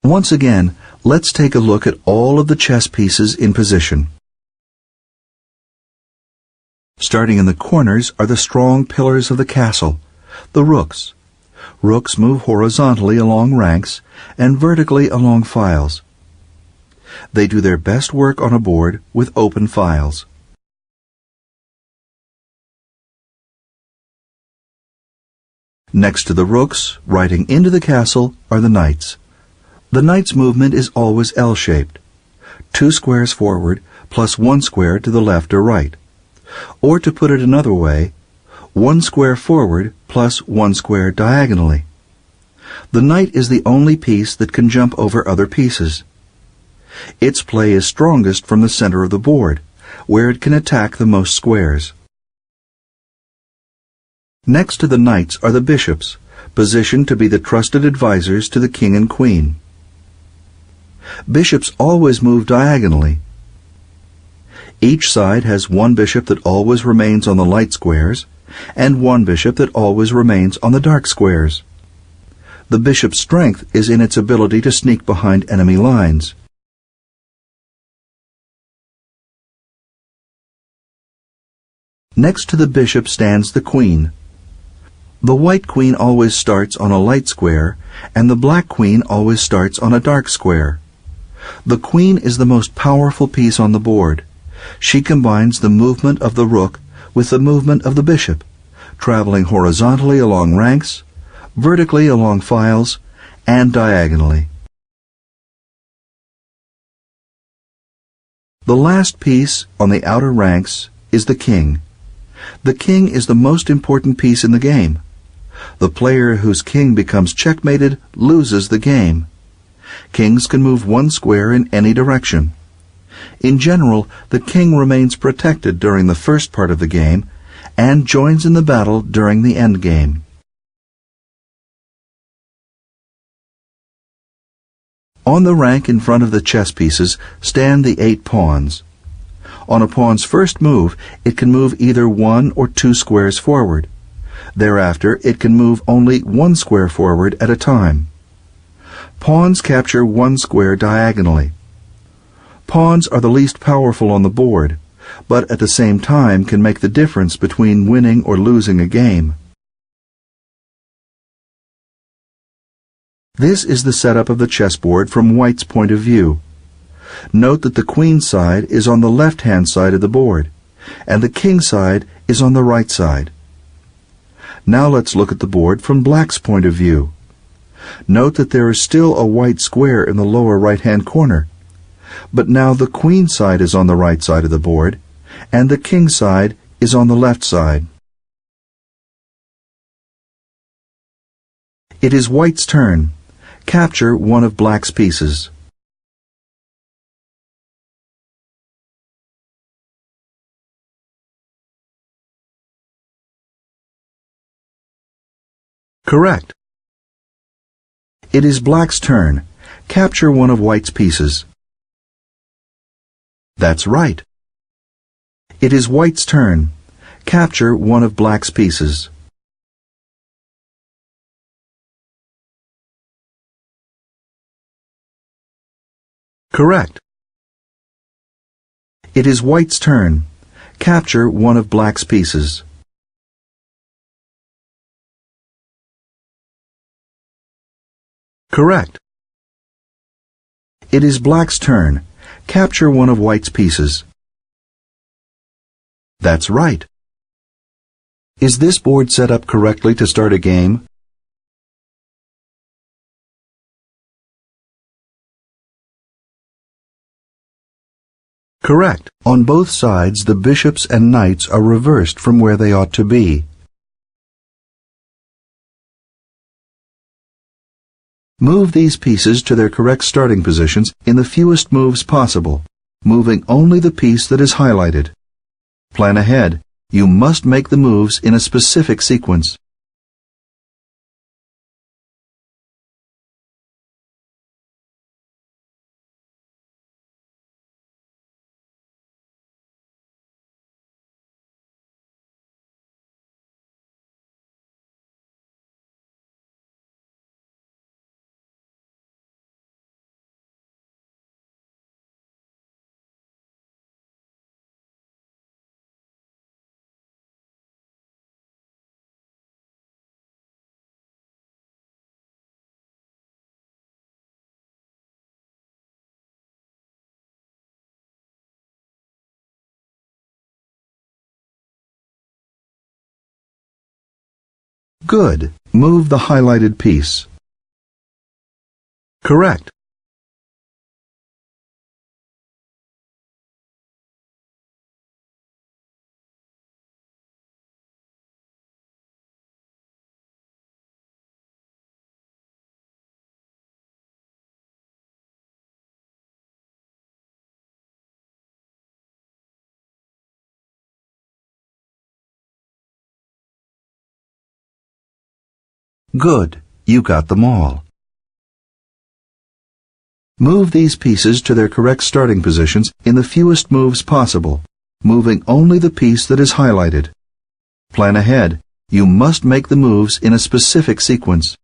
Once again, let's take a look at all of the chess pieces in position. Starting in the corners are the strong pillars of the castle, the rooks. Rooks move horizontally along ranks and vertically along files. They do their best work on a board with open files. Next to the rooks, riding into the castle, are the knights. The knight's movement is always L-shaped. 2 squares forward plus 1 square to the left or right. Or to put it another way, 1 square forward plus 1 square diagonally. The knight is the only piece that can jump over other pieces. Its play is strongest from the center of the board, where it can attack the most squares. Next to the knights are the bishops, positioned to be the trusted advisors to the king and queen. Bishops always move diagonally. Each side has one bishop that always remains on the light squares, and one bishop that always remains on the dark squares. The bishop's strength is in its ability to sneak behind enemy lines. Next to the bishop stands the queen. The white queen always starts on a light square, and the black queen always starts on a dark square. The queen is the most powerful piece on the board. She combines the movement of the rook with the movement of the bishop, traveling horizontally along ranks, vertically along files, and diagonally. The last piece on the outer ranks is the king. The king is the most important piece in the game. The player whose king becomes checkmated loses the game. Kings can move 1 square in any direction. In general, the king remains protected during the first part of the game and joins in the battle during the end game. On the rank in front of the chess pieces stand the 8 pawns. On a pawn's first move, it can move either 1 or 2 squares forward. Thereafter, it can move only 1 square forward at a time. Pawns capture 1 square diagonally. Pawns are the least powerful on the board, but at the same time can make the difference between winning or losing a game. This is the setup of the chessboard from White's point of view. Note that the queen side is on the left-hand side of the board, and the king side is on the right side. Now let's look at the board from Black's point of view. Note that there is still a white square in the lower right-hand corner, but now the queen side is on the right side of the board, and the king side is on the left side. It is White's turn. Capture one of Black's pieces. Correct. It is Black's turn. Capture one of White's pieces. That's right. It is White's turn. Capture one of Black's pieces. Correct. It is White's turn. Capture one of Black's pieces. Correct. It is Black's turn. Capture one of White's pieces. That's right. Is this board set up correctly to start a game? Correct. On both sides, the bishops and knights are reversed from where they ought to be. Move these pieces to their correct starting positions in the fewest moves possible, moving only the piece that is highlighted. Plan ahead. You must make the moves in a specific sequence. Good. Move the highlighted piece. Correct. Good. You got them all. Move these pieces to their correct starting positions in the fewest moves possible, moving only the piece that is highlighted. Plan ahead. You must make the moves in a specific sequence.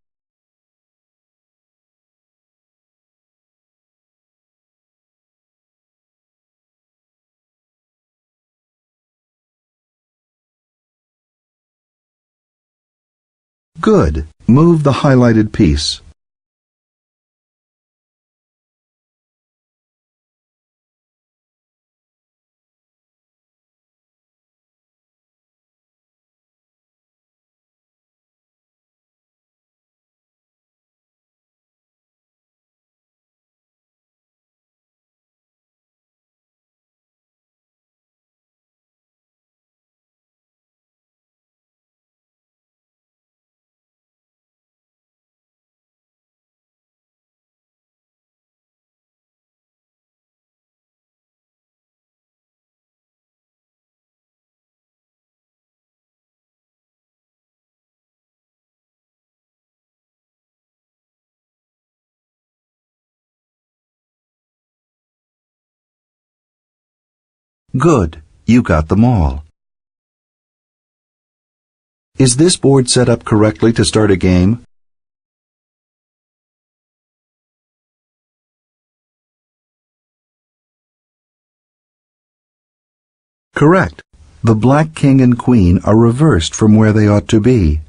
Good. Move the highlighted piece. Good. You got them all. Is this board set up correctly to start a game? Correct. The black king and queen are reversed from where they ought to be.